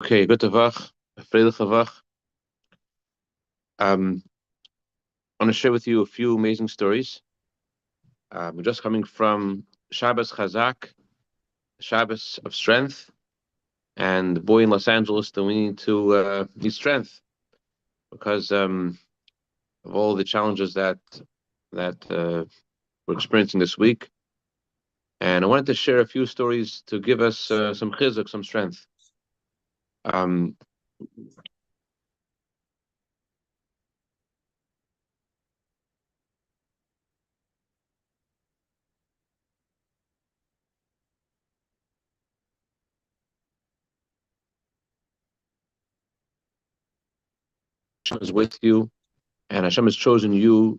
Okay, good Tavach, Freilich Tavach. I want to share with you a few amazing stories. We're just coming from Shabbos Chazak, Shabbos of strength, and the boy in Los Angeles that we need strength because of all the challenges that we're experiencing this week. And I wanted to share a few stories to give us some chizuk, some strength. Um, Hashem is with you, and Hashem has chosen you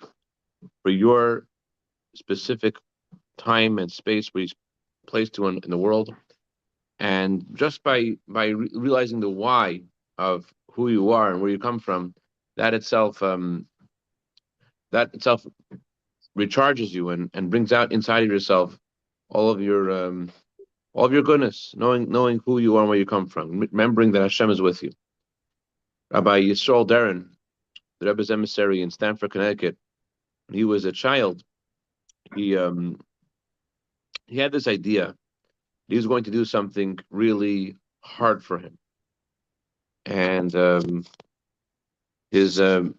for your specific time and space where He's placed you in the world. And just by realizing the why of who you are and where you come from, that itself that itself recharges you and brings out inside of yourself all of your all of your goodness, knowing who you are and where you come from, remembering that Hashem is with you. Rabbi Yisrael Darren, the Rebbe's emissary in Stamford, Connecticut, when he was a child, he um, he had this idea that he was going to do something really hard for him, and his um,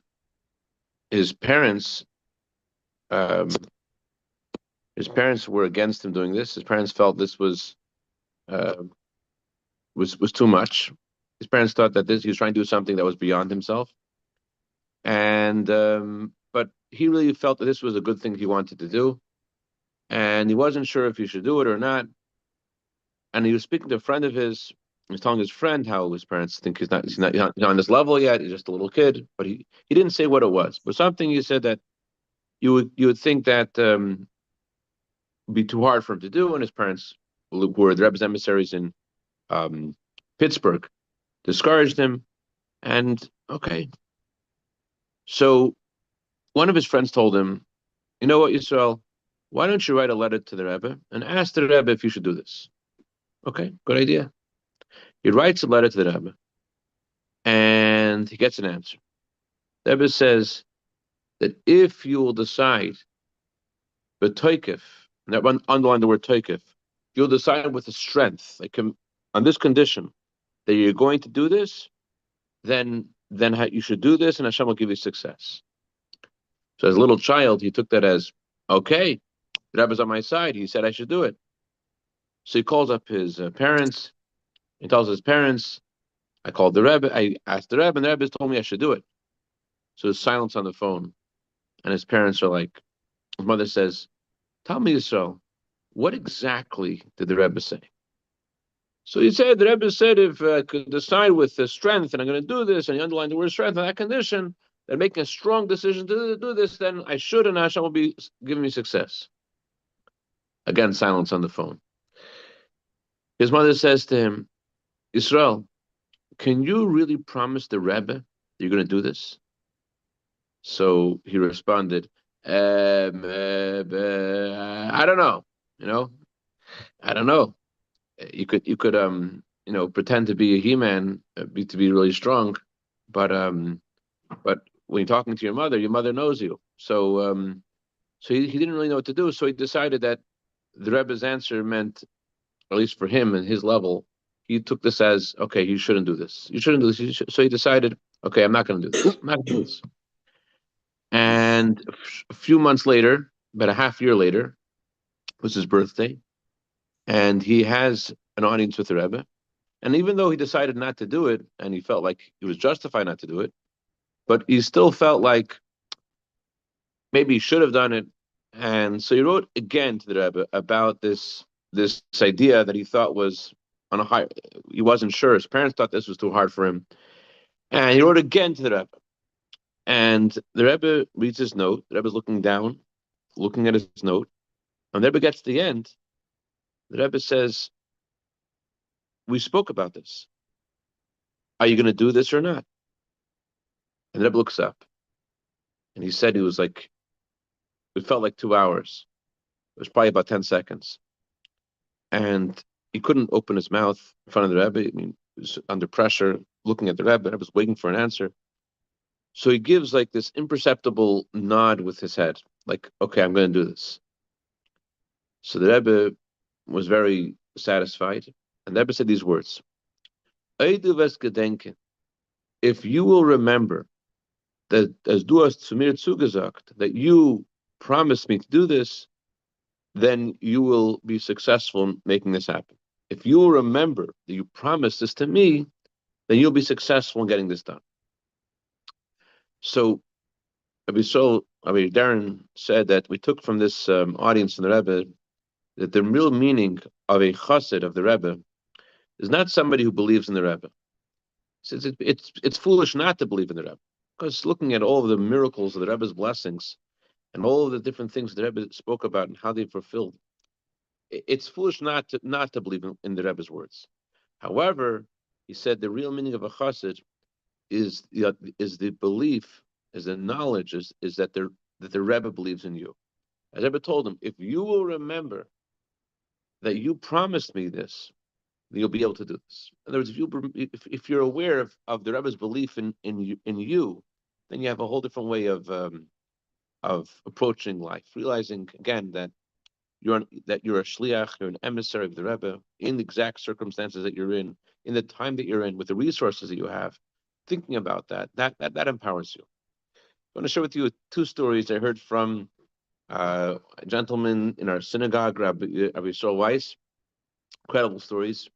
his parents um, his parents were against him doing this. His parents felt this uh, was too much. His parents thought that he was trying to do something that was beyond himself, and but he really felt that this was a good thing he wanted to do, and he wasn't sure if he should do it or not. And he was speaking to a friend of his. He was telling his friend how his parents think he's not on this level yet. He's just a little kid, but he didn't say what it was. But something he said that you would think that be too hard for him to do, and his parents, who were the Rebbe's emissaries in um, Pittsburgh, discouraged him. And okay, so one of his friends told him, "You know what, Yisrael? Why don't you write a letter to the Rebbe and ask the Rebbe if you should do this?" Okay, good idea. He writes a letter to the Rebbe, and he gets an answer. The Rebbe says that if you will decide the toikif, and that one underline the word toikif, you'll decide with the strength, like on this condition, that you're going to do this, then you should do this, and Hashem will give you success. So as a little child, he took that as, okay, the Rebbe's on my side. He said I should do it. So he calls up his parents. He tells his parents, I called the Rebbe. I asked the Rebbe, and the Rebbe told me I should do it. So there's silence on the phone, and his parents are like, his mother says, "Tell me, Yisrael, what exactly did the Rebbe say?" So he said, the Rebbe said, if I could decide with the strength, and I'm going to do this, and he underlined the word strength on that condition, that making a strong decision to do this, then I should, and Hashem will be giving me success. Again, silence on the phone. His mother says to him, Israel, can you really promise the Rebbe that you're going to do this? So he responded, I don't know, you know, I don't know. You could pretend to be a He-Man, to be really strong, but when you're talking to your mother knows you. So he didn't really know what to do. So he decided that the Rebbe's answer meant, at least for him and his level, he took this as, okay, you shouldn't do this. You shouldn't do this. So he decided, okay, I'm not going to do this. I'm not going to do this. And a few months later, about a half year later, was his birthday, and he has an audience with the Rebbe. And even though he decided not to do it, and he felt like he was justified not to do it, but he still felt like maybe he should have done it. And so he wrote again to the Rebbe about this idea that he thought was on a high. He wasn't sure. His parents thought this was too hard for him, and he wrote again to the Rebbe. And the Rebbe reads his note. The Rebbe's looking down, looking at his note, and the Rebbe gets to the end. The Rebbe says, "We spoke about this. Are you going to do this or not?" And the Rebbe looks up, and he said he was like, it felt like 2 hours. It was probably about 10 seconds. And he couldn't open his mouth in front of the Rebbe. I mean, was under pressure, looking at the Rebbe. I was waiting for an answer. So he gives like this imperceptible nod with his head, like, okay, I'm going to do this. So the Rebbe was very satisfied. And the Rebbe said these words, "Eidu ves gedenken, if you will remember that as du hast zu mir zugesagt, that you promised me to do this, then you will be successful in making this happen. If you will remember that you promised this to me, then you'll be successful in getting this done." So Darren said that we took from this audience in the Rebbe that the real meaning of a chassid of the Rebbe is not somebody who believes in the Rebbe. Since it's foolish not to believe in the Rebbe, because looking at all of the miracles of the Rebbe's blessings and all of the different things the Rebbe spoke about and how they fulfilled, it's foolish not to believe in the Rebbe's words. However, he said the real meaning of a chassid is the belief, is the knowledge, is that the Rebbe believes in you. As Rebbe told him, if you will remember that you promised me this, then you'll be able to do this. In other words, if you're aware of the Rebbe's belief in you, then you have a whole different way of approaching life, realizing again that you're a shliach, you're an emissary of the Rebbe in the exact circumstances that you're in the time that you're in, with the resources that you have. Thinking about that empowers you. I want to share with you two stories I heard from a gentleman in our synagogue, Rabbi Yisrael Weiss. Incredible stories,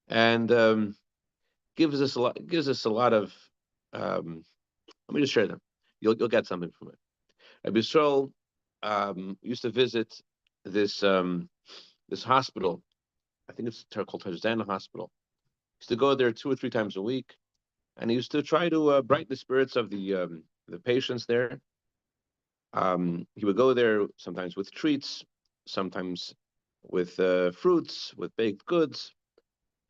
and gives us a lot of. Let me just share them. You'll get something from it. Rabbi Yisrael used to visit this this hospital. I think it's called Tarzana Hospital. He used to go there 2 or 3 times a week, and he used to try to brighten the spirits of the patients there. He would go there sometimes with treats, sometimes with fruits, with baked goods.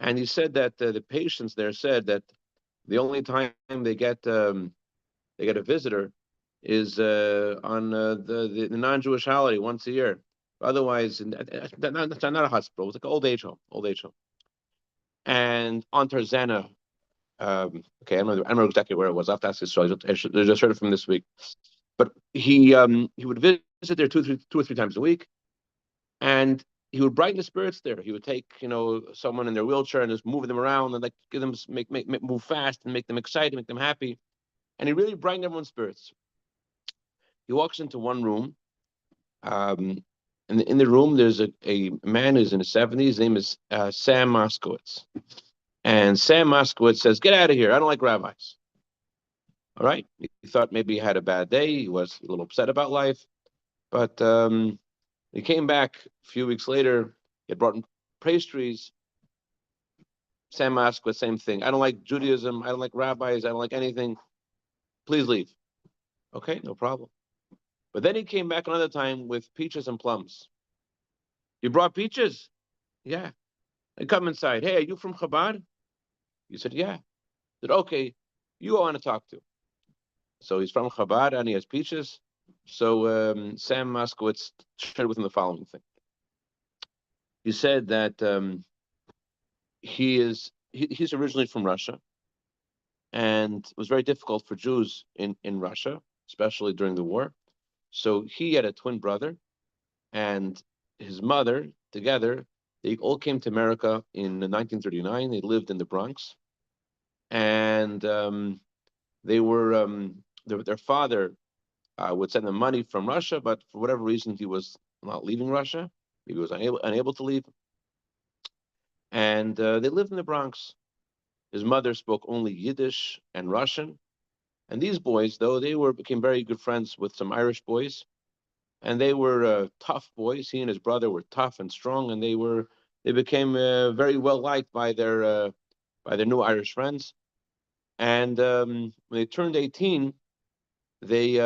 And he said that the patients there said that the only time they get a visitor is on the non-Jewish holiday once a year. Otherwise, not a hospital. It was like an old age home. And on Tarzana, okay, I don't know exactly where it was. I have to ask this, so I just heard it from this week. But he would visit there 2 or 3 times a week, and he would brighten the spirits there. He would take someone in their wheelchair and just move them around and like give them make move fast and make them excited, make them happy, and he really brightened everyone's spirits. He walks into one room. In the room, there's a man who's in his 70s. His name is Sam Moskowitz. And Sam Moskowitz says, "Get out of here. I don't like rabbis." All right. He thought maybe he had a bad day. He was a little upset about life. But he came back a few weeks later. He had brought in pastries. Sam Moskowitz, same thing. "I don't like Judaism. I don't like rabbis. I don't like anything. Please leave." Okay, no problem. But then he came back another time with peaches and plums. "You brought peaches?" "Yeah." "I come inside. Hey, are you from Chabad?" You said, "Yeah." I said, "Okay, you I want to talk to." So he's from Chabad and he has peaches. So Sam Moskowitz shared with him the following thing. He said that he's originally from Russia, and it was very difficult for Jews in Russia, especially during the war. So he had a twin brother, and his mother together. They all came to America in 1939. They lived in the Bronx, and their father would send them money from Russia, but for whatever reason, he was not leaving Russia. Maybe he was unable to leave. And they lived in the Bronx. His mother spoke only Yiddish and Russian. And these boys, though, became very good friends with some Irish boys. And they were tough boys. He and his brother were tough and strong, and they became very well liked by their new Irish friends. And when they turned 18, they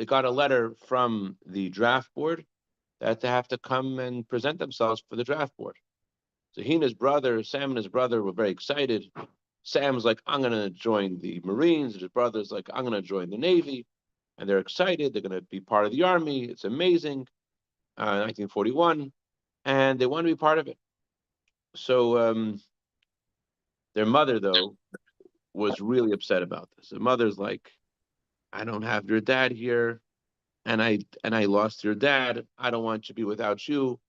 got a letter from the draft board that they have to come and present themselves for the draft board. So Sam and his brother were very excited. Sam's like, "I'm going to join the Marines." His brother's like, "I'm going to join the Navy." And they're excited. They're going to be part of the Army. It's amazing. 1941. And they want to be part of it. So Their mother, though, was really upset about this. The mother's like, I don't have your dad here, and I lost your dad. I don't want to be without you,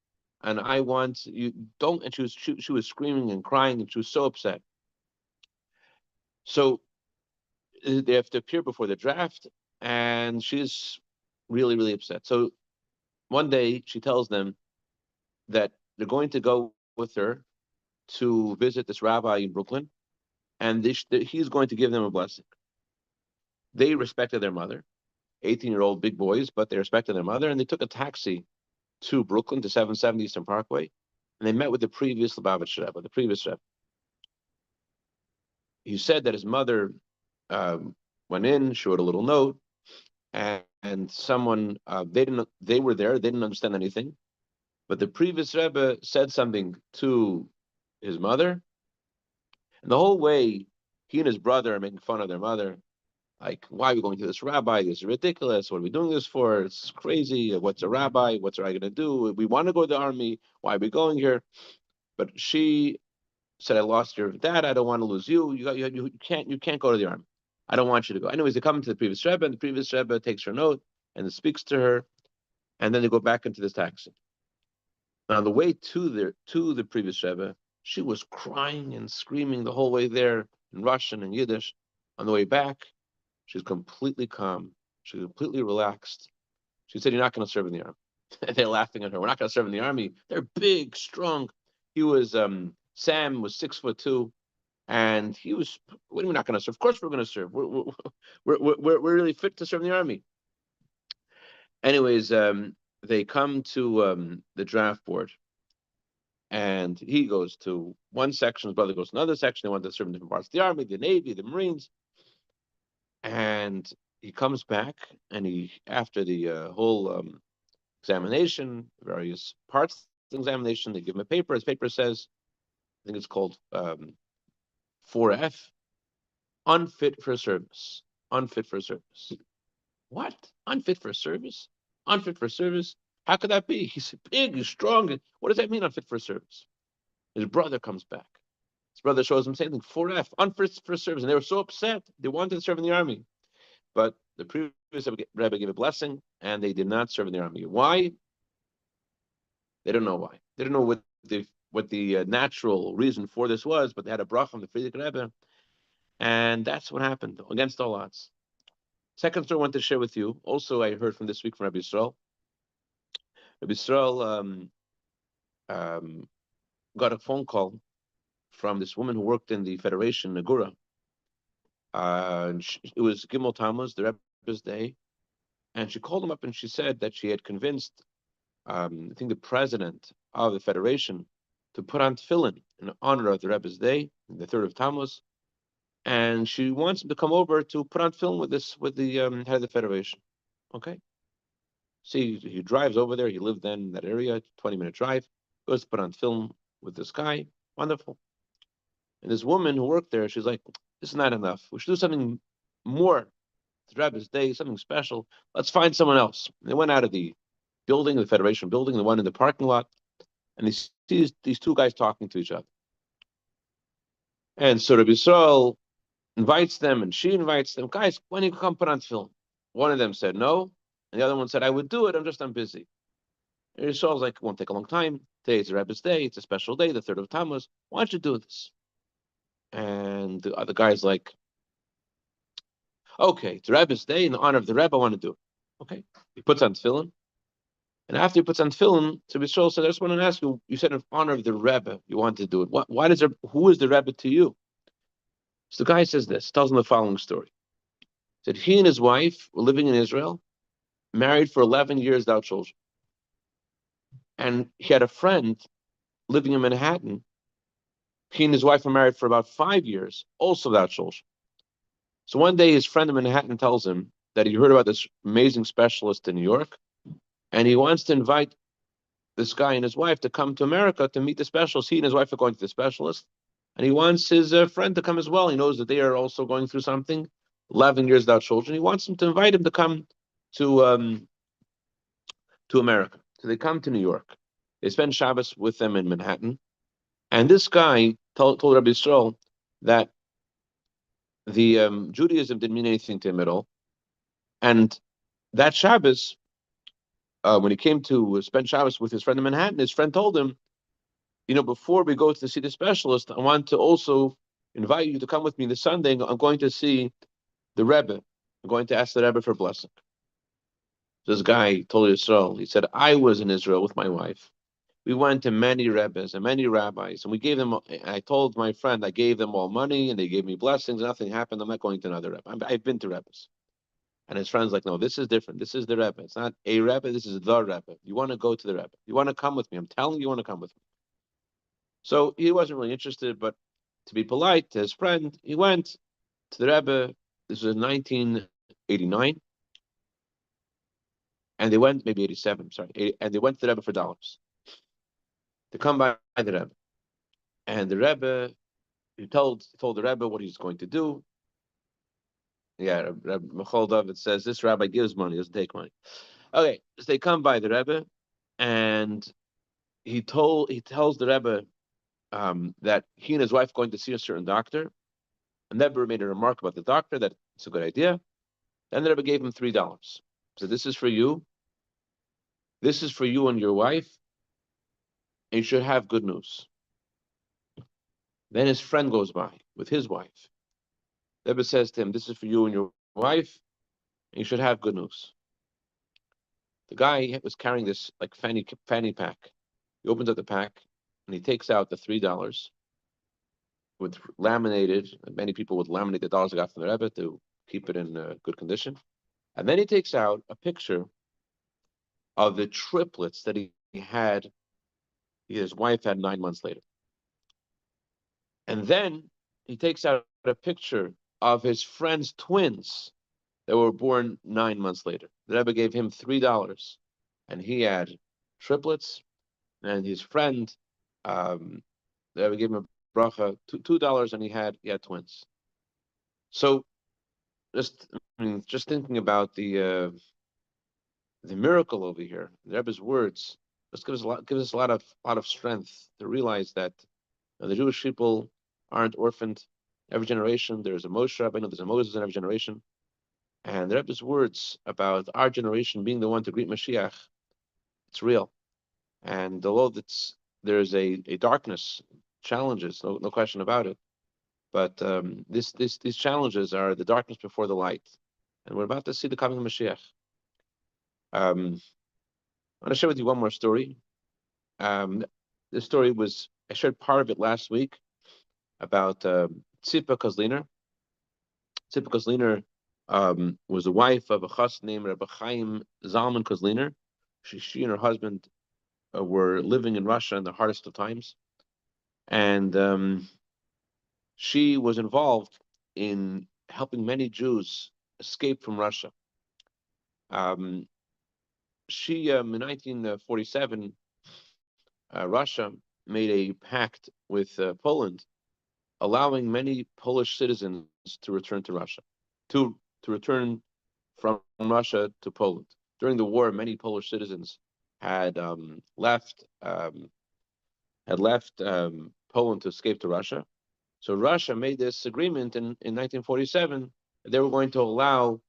and I want you don't. And she was screaming and crying, and she was so upset. So they have to appear before the draft, and she's really really upset. So one day she tells them that they're going to go with her to visit this rabbi in Brooklyn, and he's going to give them a blessing. They respected their mother, 18-year-old big boys, but they respected their mother, and they took a taxi to Brooklyn to 770 Eastern Parkway, and they met with the previous Lubavitch Rebbe, the previous Rebbe. He said that his mother went in, she wrote a little note, and someone they were there, they didn't understand anything, but the previous Rebbe said something to his mother, and the whole way he and his brother are making fun of their mother. Like, why are we going to this rabbi? This is ridiculous. What are we doing this for? It's crazy. What's a rabbi? What's a rabbi going to do? We want to go to the army. Why are we going here? But she said, I lost your dad. I don't want to lose you. You can't go to the army. I don't want you to go. Anyways, they come to the previous Rebbe, and the previous Rebbe takes her note and speaks to her, and then they go back into this taxi. Now, on the way to the previous Rebbe, she was crying and screaming the whole way there in Russian and Yiddish. On the way back, she's completely calm. She's completely relaxed. She said, "You're not going to serve in the army." And they're laughing at her. We're not going to serve in the army. They're big, strong. He was Sam was 6'2", and he was. What are we not going to serve? Of course, we're going to serve. We're really fit to serve in the army. Anyways, they come to the draft board, and he goes to one section. His brother goes to another section. They want to serve in different parts of the army, the Navy, the Marines, and he comes back, and after the whole examination, various parts of the examination, they give him a paper. His paper says, I think it's called 4F, unfit for service. Unfit for service. What? Unfit for service? Unfit for service? How could that be? He's big, he's strong. What does that mean, unfit for service? His brother comes back. His brother shows him saying 4F, unfit for service. And they were so upset. They wanted to serve in the army. But the previous Rebbe gave a blessing, and they did not serve in the army. Why? They don't know why. They don't know what the natural reason for this was, but they had a bracha from the Frierdiker Rebbe, and that's what happened against all odds. Second story I want to share with you. Also, I heard from this week from Rabbi Yisrael. Rabbi Yisrael got a phone call from this woman who worked in the Federation, Nagura. It was Gimel Tammuz, the Rebbe's day, and she called him up and she said that she had convinced, I think, the president of the Federation to put on tefillin in honor of the Rebbe's day, the 3rd of Tammuz, and she wants him to come over to put on tefillin with the head of the Federation. Okay. See, he drives over there. He lived then in that area, 20-minute drive. Goes to put on film with this guy. Wonderful. And this woman who worked there, she's like, this is not enough. We should do something more to Rebbe's day, something special. Let's find someone else. And they went out of the building, the Federation building, the one in the parking lot, and they see these two guys talking to each other. And so Rabbi Yisrael invites them, and she invites them. Guys, when do you come put on film? One of them said no, and the other one said, I would do it, I'm busy. And Yisrael's like, it won't take a long time. Today is the Rebbe's day. It's a special day, the 3rd of Tammuz. Why don't you do this? And the other guy's like, okay, it's the Rebbe's day. In the honor of the Rebbe, I want to do it. Okay. He puts on tefillin. And after he puts on tefillin, so Yisrael said, I just want to ask you, you said in honor of the Rebbe, you want to do it. Who is the Rebbe to you? So the guy says this, tells him the following story. He said he and his wife were living in Israel, married for 11 years without children. And he had a friend living in Manhattan. He and his wife were married for about 5 years, also without children. So one day his friend in Manhattan tells him that he heard about this amazing specialist in New York, and he wants to invite this guy and his wife to come to America to meet the specialist. He and his wife are going to the specialist, and he wants his friend to come as well. He knows that they are also going through something, 11 years without children. He wants him to invite him to come to America. So they come to New York. They spend Shabbos with them in Manhattan. And this guy told Rabbi Yisrael that the Judaism didn't mean anything to him at all. And that Shabbos, when he came to spend Shabbos with his friend in Manhattan, his friend told him, before we go to see the specialist, I want to also invite you to come with me this Sunday. I'm going to see the Rebbe. I'm going to ask the Rebbe for a blessing. This guy told Yisrael, he said, I was in Israel with my wife. We went to many Rebbes and many rabbis, and we gave them, I told my friend, I gave them all money, and they gave me blessings. Nothing happened. I'm not going to another Rebbe. I've been to Rebbes. And his friend's like, no, this is different. This is the Rebbe. It's not a Rebbe. This is the Rebbe. You want to go to the Rebbe. You want to come with me. I'm telling you, you want to come with me. So he wasn't really interested, but to be polite to his friend, he went to the Rebbe. This was in 1989. And they went, maybe 87, sorry. And they went to the Rebbe for dollars to come by the Rebbe. And the Rebbe, he told the Rebbe what he's going to do. Yeah, Rebbe Michal David says, this rabbi gives money, doesn't take money. Okay, so they come by the Rebbe, and he tells the Rebbe that he and his wife are going to see a certain doctor. And the Rebbe made a remark about the doctor, that it's a good idea. Then the Rebbe gave him $3. So this is for you. This is for you and your wife. And you should have good news. Then his friend goes by with his wife. The Rebbe says to him, this is for you and your wife. And you should have good news. The guy was carrying this like fanny pack. He opens up the pack and he takes out the $3 with laminated. Many people would laminate the dollars they got from the Rebbe to keep it in good condition. And then he takes out a picture of the triplets that his wife had 9 months later. And then he takes out a picture of his friend's twins that were born 9 months later. The Rebbe gave him $3, and he had triplets, and his friend, the Rebbe gave him a bracha, $2, and he had twins. So just thinking about the miracle over here, the Rebbe's words, just gives us a lot of strength to realize that the Jewish people aren't orphaned. Every generation there's a Moshe Rabbeinu, there's a Moses in every generation. And the Rebbe's words about our generation being the one to greet Mashiach, it's real. And although there's a darkness, challenges, no question about it. But these challenges are the darkness before the light. And we're about to see the coming of Mashiach. I want to share with you one more story. This story I shared part of it last week about Tzippa Kozliner. Tzippa Kozliner was the wife of a chassid named Rabbi Chaim Zalman Kozliner. She and her husband were living in Russia in the hardest of times. And she was involved in helping many Jews escape from Russia. She, in 1947, Russia made a pact with Poland, allowing many Polish citizens to return to Russia, to return from Russia to Poland. During the war, many Polish citizens had left Poland to escape to Russia. So Russia made this agreement in 1947. They were going to allow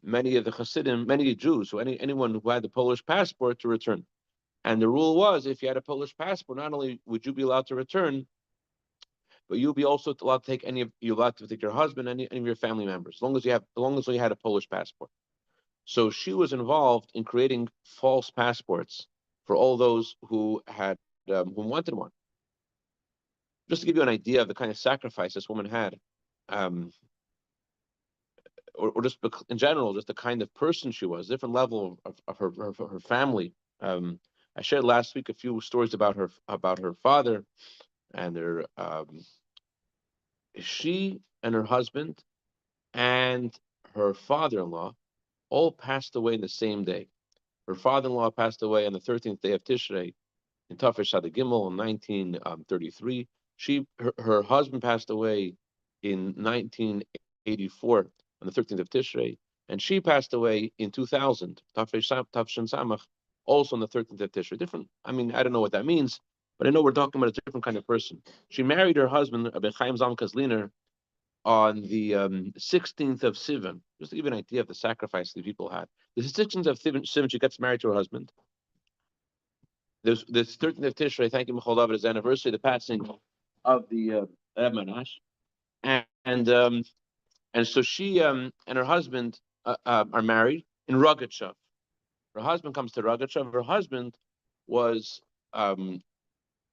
many of the Hasidim, many Jews, so anyone who had the Polish passport to return. And the rule was, if you had a Polish passport, not only would you be allowed to return, but you'll be also allowed to take you're allowed to take your husband, any of your family members, as long as you had a Polish passport. So she was involved in creating false passports for all those who who wanted one. Just to give you an idea of the kind of sacrifice this woman had, or just in general, just the kind of person she was, different level of her family. I shared last week a few stories about her father, and she and her husband and her father-in-law all passed away in the same day. Her father-in-law passed away on the 13th day of Tishrei in Tafresh Shad Gimel in 1933. Her husband passed away in 1984 on the 13th of Tishrei, and she passed away in 2000, Tafshin Samach, also on the 13th of Tishrei. Different. I mean, I don't know what that means, but I know we're talking about a different kind of person. She married her husband, Rabbi Chaim Zalman Kazliner, on the 16th of Sivan. Just to give you an idea of the sacrifice the people had. The 16th of Sivan, she gets married to her husband. There's this 13th of Tishrei, thank you, Michal David, is the anniversary of the passing of the Reb Manash. And so she and her husband are married in Rogachev. Her husband comes to Rogachev. Her husband was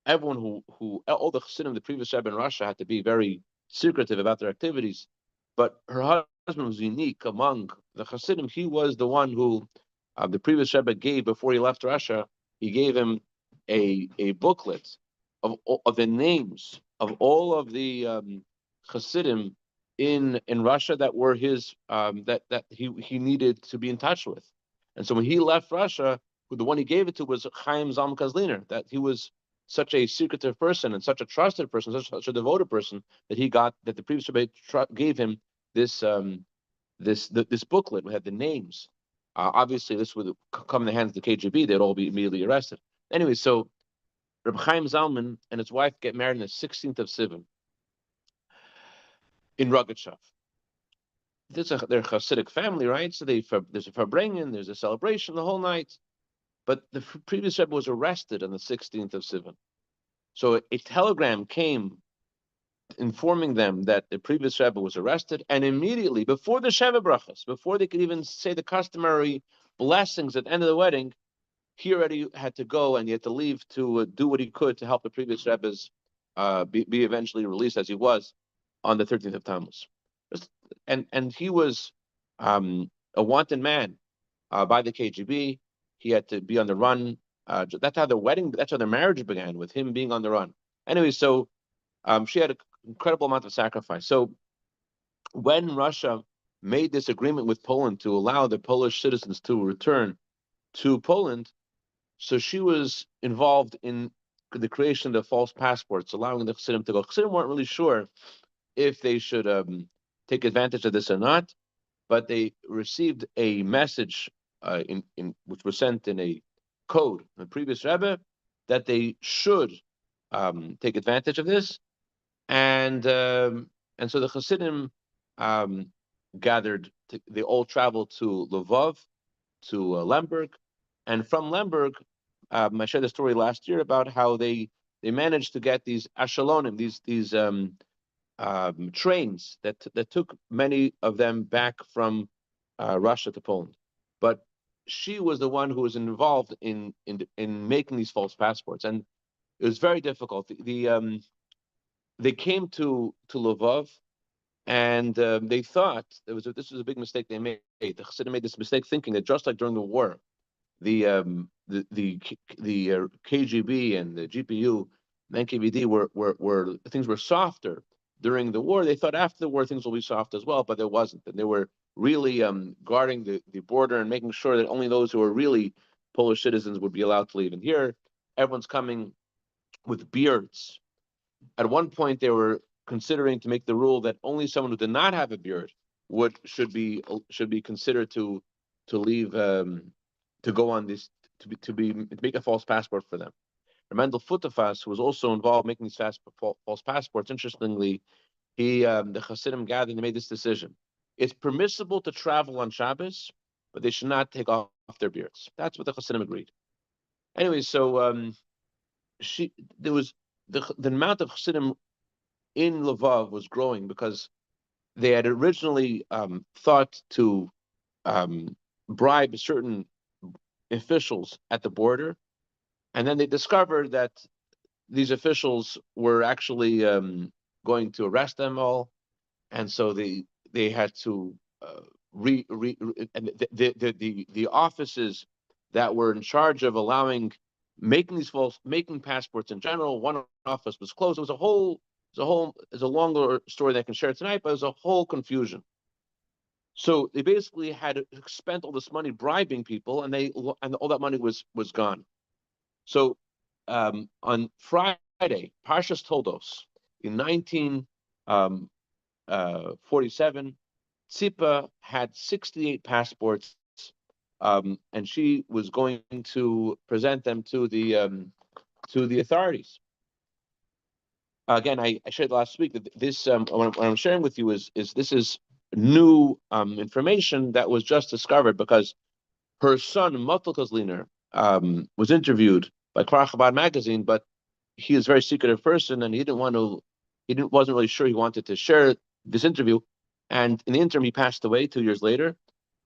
everyone who all the Chassidim, the previous Rebbe in Russia, had to be very secretive about their activities. But her husband was unique among the Chassidim. He was the one who the previous Rebbe gave before he left Russia. He gave him a booklet of the names of all of the Chassidim in Russia that were his that he needed to be in touch with. And so when he left Russia, the one he gave it to was Chaim Zalman Kazliner. That he was such a secretive person and such a trusted person, such a devoted person that the previous Rebbe gave him this this booklet. We had the names. Obviously, this would come in the hands of the KGB. They'd all be immediately arrested. Anyway, so Reb Chaim Zalman and his wife get married on the 16th of Sivan in Rogachev. They're a Hasidic family, right? So there's a Farbrengen, there's a celebration the whole night. But the previous Rebbe was arrested on the 16th of Sivan. So a telegram came informing them that the previous Rebbe was arrested, and immediately, before the Sheva Brachas, before they could even say the customary blessings at the end of the wedding, he already had to go and he had to leave to do what he could to help the previous Rebbe's be eventually released as he was on the 13th of Tammuz. And he was a wanted man by the KGB. He had to be on the run. That's how their marriage began, with him being on the run. Anyway, so she had an incredible amount of sacrifice. So when Russia made this agreement with Poland to allow the Polish citizens to return to Poland, so she was involved in the creation of false passports, allowing the Chassidim to go. Chassidim weren't really sure if they should take advantage of this or not, but they received a message which was sent in a code, the previous Rebbe, that they should take advantage of this, and so the Hasidim gathered. They all traveled to Lvov, to Lemberg, and from Lemberg, I shared the story last year about how they managed to get these ashalonim, these trains that took many of them back from Russia to Poland. But she was the one who was involved in making these false passports, and it was very difficult. They came to Lvov, and they thought this was a big mistake they made. The Chassidim made this mistake thinking that just like during the war, the KGB and the GPU and NKVD were things were softer during the war. They thought after the war things will be soft as well, but there wasn't. And they were really guarding the border and making sure that only those who were really Polish citizens would be allowed to leave. And here, everyone's coming with beards. At one point, they were considering to make the rule that only someone who did not have a beard should be considered to leave to go on this to make a false passport for them. Mendel Futafas, who was also involved making these false passports, interestingly, the Hasidim gathered and made this decision. It's permissible to travel on Shabbos, but they should not take off their beards. That's what the Hasidim agreed. Anyway, so there was the amount of Hasidim in Lvov was growing because they had originally thought to bribe certain officials at the border, and then they discovered that these officials were actually going to arrest them all, and so they had to and the offices that were in charge of making passports in general. One office was closed. It was a longer story that I can share tonight, but it was a whole confusion. So they basically had spent all this money bribing people, and all that money was gone. So on Friday, Parshas Toldos in 1947, Tzipa had 68 passports, and she was going to present them to the to the authorities. Again, I shared last week that this what I'm sharing with you is this is new information that was just discovered because her son Motel Kozliner was interviewed by Krachabad magazine, but he is a very secretive person, and wasn't really sure he wanted to share this interview. And in the interim, he passed away 2 years later.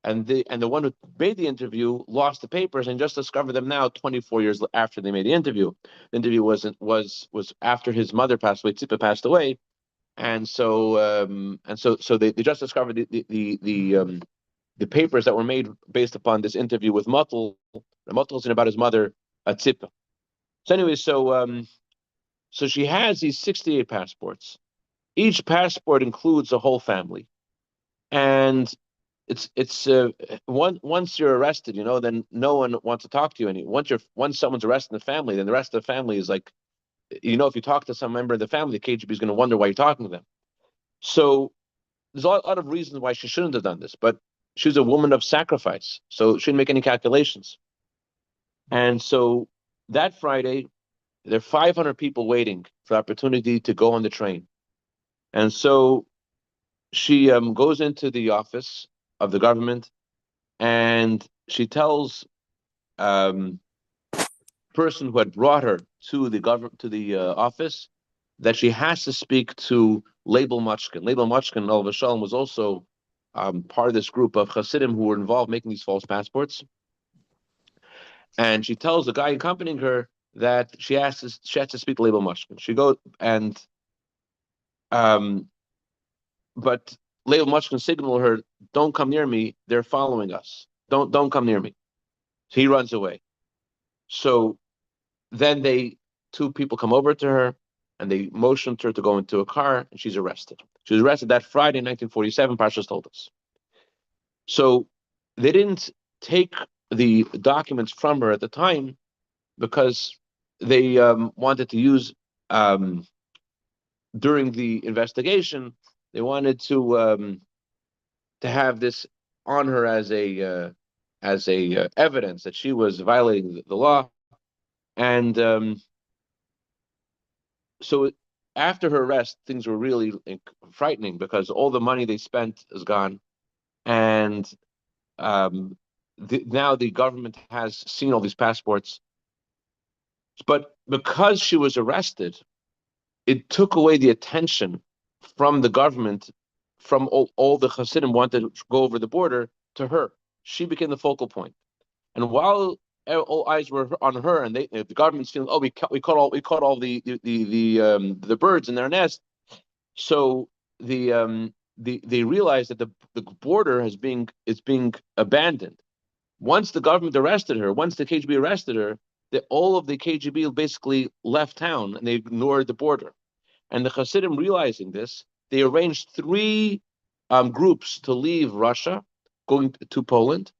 And the one who made the interview lost the papers and just discovered them now, 24 years after they made the interview. The interview was after his mother passed away, Tzippa passed away, and so they just discovered the papers that were made based upon this interview with Muttel. Muttel's about his mother, Tzippa. So anyway, so she has these 68 passports. Each passport includes a whole family, and it's once you're arrested, then no one wants to talk to you anymore. Once someone's arrested in the family, then the rest of the family is like, if you talk to some member of the family, the KGB is going to wonder why you're talking to them. So there's a lot of reasons why she shouldn't have done this, but she's a woman of sacrifice, so she didn't make any calculations. And so that Friday, there are 500 people waiting for the opportunity to go on the train. And so she goes into the office of the government, and she tells person who had brought her to the office that she has to speak to Label Muchkin. Label Muchkin, Al Vashalom, was also part of this group of Hasidim who were involved making these false passports. And she tells the guy accompanying her that she has to speak to Label Muchkin. She goes and but Label Muchkin signal her, "Don't come near me. They're following us. Don't come near me." So he runs away. So then two people come over to her and they motioned her to go into a car, and she's arrested. She was arrested that Friday, 1947, Parshas told us. So they didn't take the documents from her at the time because they wanted to use during the investigation. They wanted to have this on her as a evidence that she was violating the law, and so after her arrest, things were really frightening because all the money they spent is gone, and now the government has seen all these passports. But because she was arrested, it took away the attention from the government, from all the Hasidim wanted to go over the border to her. She became the focal point. And while all eyes were on her, and the government's feeling, oh, we caught all the birds in their nest. So they realized that the border is being abandoned. Once the government arrested her, once the KGB arrested her, all of the KGB basically left town and they ignored the border. And the Hasidim, realizing this, they arranged three groups to leave Russia, going to Poland.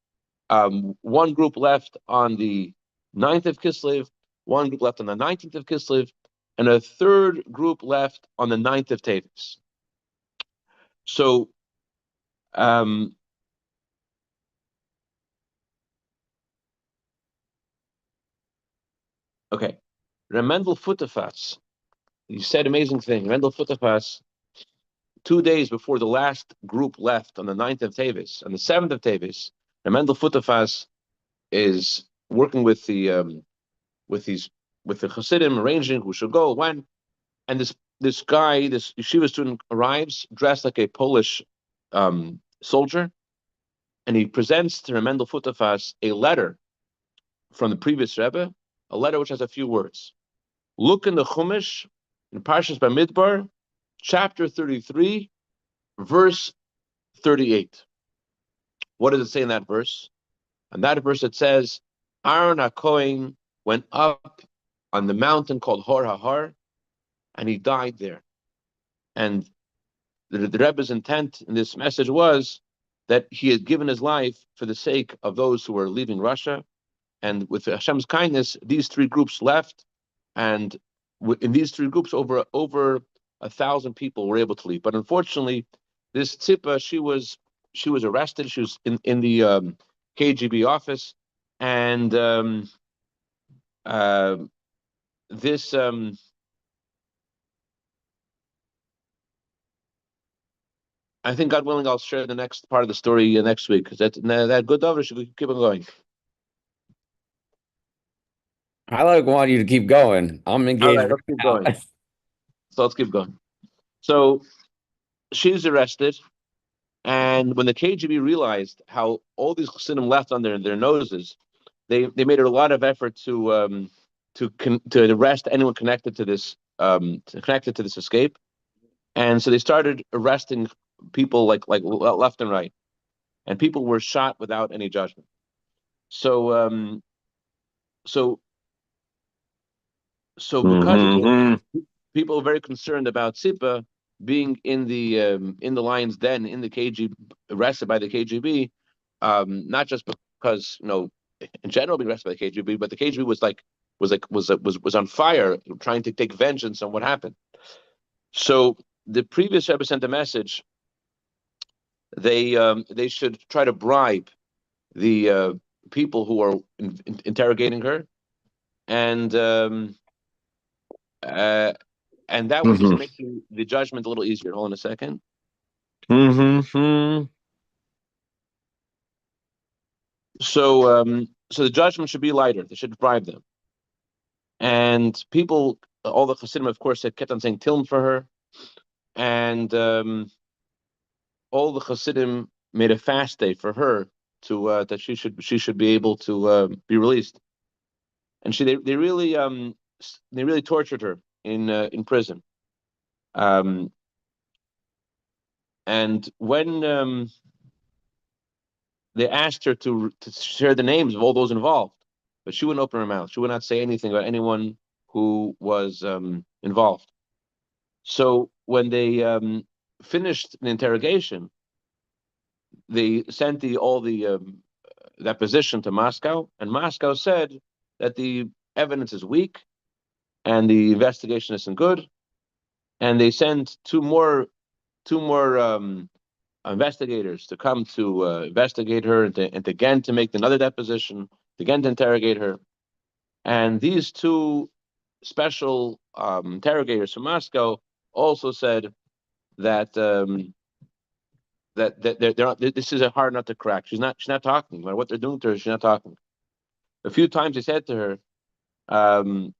One group left on the 9th of Kislev, one group left on the 19th of Kislev, and a third group left on the 9th of Teves. So, okay, Remendel Futafas, he said amazing thing. Remendel Futafas, 2 days before the last group left on the 9th of Teves, on the 7th of Teves, Remendel Futafas is working with the Hasidim, arranging who should go when, and this guy, this yeshiva student, arrives dressed like a Polish soldier, and he presents to Remendel Futafas a letter from the previous Rebbe, a letter which has a few words. Look in the Chumash, in Parshas Bamidbar, chapter 33, verse 38. What does it say in that verse? In that verse it says, Aaron HaKohen went up on the mountain called Hor HaHar, and he died there. And the Rebbe's intent in this message was that he had given his life for the sake of those who were leaving Russia. And with Hashem's kindness, these three groups left, and in these three groups, over 1,000 people were able to leave. But unfortunately, this Tzippa, she was arrested. She was in the KGB office, and this I think, God willing, I'll share the next part of the story next week, because that good over should keep on going. I like want you to keep going. I'm All engaged right, right let's keep now. going. So let's keep going. So she's arrested, and when the KGB realized how all these Chassidim left on their noses, they made a lot of effort to arrest anyone connected to this escape, and so they started arresting people like left and right, and people were shot without any judgment. So so because of this, Hmm. people are very concerned about Sipa being in the lion's den in the KGB, arrested by the KGB, not just because in general being arrested by the KGB, but the KGB was on fire trying to take vengeance on what happened. So the previous Rebbe sent a message. They should try to bribe the people who are interrogating her, and uh, and that would just Hmm. make the judgment a little easier. Hold on a second. Hmm. So the judgment should be lighter. They should bribe them. And people, all the Hasidim, of course, had kept on saying Tilm for her, and all the Hasidim made a fast day for her to that she should be able to be released. And they really tortured her in prison. Um, and when they asked her to share the names of all those involved, but she wouldn't open her mouth. She would not say anything about anyone who was involved. So when they finished the interrogation, they sent all the deposition to Moscow, and Moscow said that the evidence is weak and the investigation isn't good, and they sent two more investigators to come to investigate her and again to make another deposition, again to interrogate her. And these two special interrogators from Moscow also said that they're not, this is a hard nut to crack. She's not talking. No matter what they're doing to her, she's not talking. A few times they said to her, um,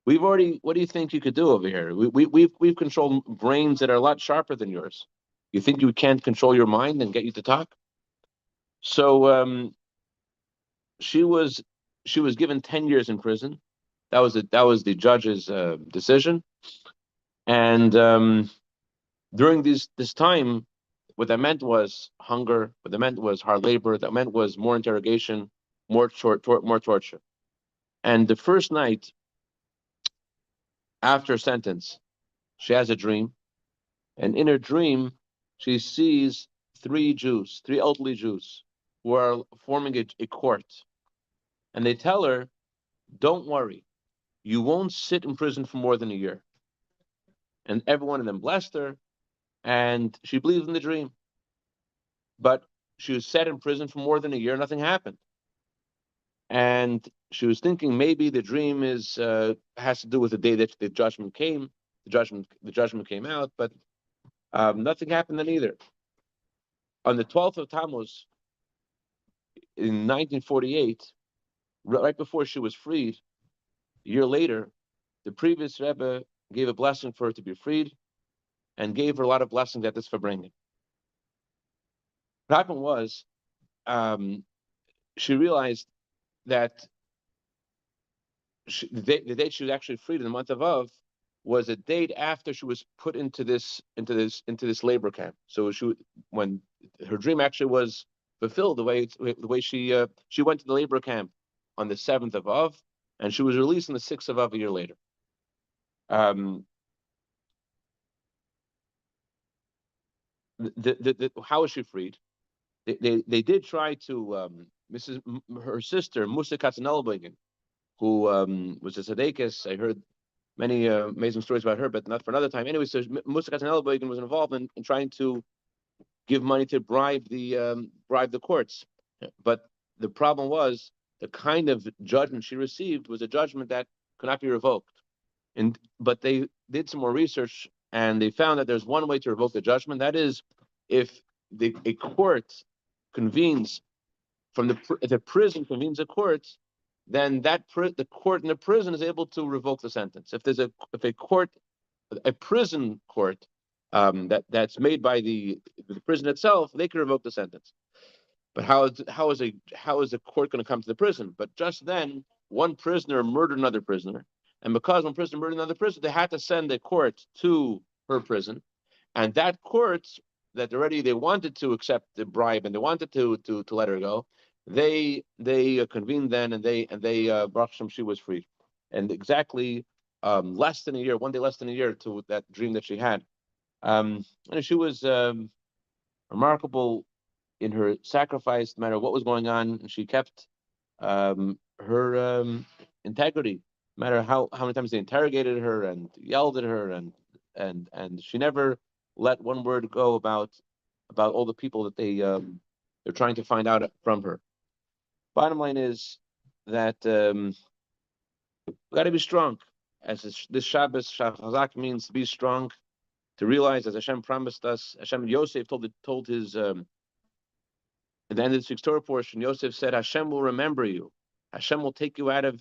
"We've already. What do you think you could do over here? We've controlled brains that are a lot sharper than yours. You think you can't control your mind and get you to talk?" So she was she was given 10 years in prison. That was the judge's decision. And during this time, what that meant was hunger. What that meant was hard labor. That meant was more interrogation, more torture. And the first night after sentence, she has a dream, and in her dream, she sees three elderly Jews, who are forming a court, and they tell her, "Don't worry, you won't sit in prison for more than a year." And every one of them blessed her, and she believed in the dream. But she was set in prison for more than a year, nothing happened. And she was thinking maybe the dream is has to do with the day that the judgment came. The judgment came out, but nothing happened then either. On the 12th of Tammuz in 1948, right before she was freed, a year later, the previous Rebbe gave a blessing for her to be freed and gave her a lot of blessings at this Farbrengen. What happened was, um, she realized that the date she was actually freed in the month of Av was a date after she was put into this labor camp. So when her dream actually was fulfilled, the way she went to the labor camp on the 7th of Av, and she was released on the 6th of Av a year later. Um, how was she freed? They did try to her sister Musa Katzenelbogen, who was a tzaddikus. I heard many amazing stories about her, but not for another time. Anyway, so Musa Katzenelbogen was involved in trying to give money to bribe the courts. But the problem was the kind of judgment she received was a judgment that could not be revoked. But they did some more research and they found that there's one way to revoke the judgment. That is, if a court convenes if a prison convenes a court, then the court in the prison is able to revoke the sentence. If a prison court that's made by the prison itself, they can revoke the sentence. But how is a court going to come to the prison? But just then, one prisoner murdered another prisoner, and because one prisoner murdered another prisoner, they had to send a court to her prison, and that court that already they wanted to accept the bribe and they wanted to let her go, they convened then, and they Baruch Hashem, she was free, and exactly less than a year, one day less than a year to that dream that she had. And she was remarkable in her sacrifice, no matter what was going on, and she kept her integrity, no matter how many times they interrogated her and yelled at her, and she never let one word go about all the people that they're trying to find out from her. Bottom line is that we got to be strong. As this Shabbos, Shachazak means to be strong, to realize, as Hashem promised us. Hashem, Yosef told his at the end of the week's Torah portion, Yosef said, Hashem will remember you. Hashem will take you out of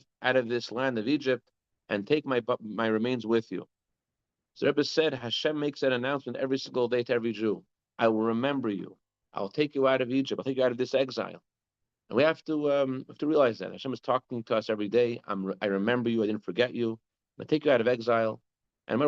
this land of Egypt and take my remains with you. So Rebbe said, Hashem makes that announcement every single day to every Jew. I will remember you. I'll take you out of Egypt. I'll take you out of this exile. And we have to realize that Hashem is talking to us every day. I remember you. I didn't forget you. I'll take you out of exile. And no matter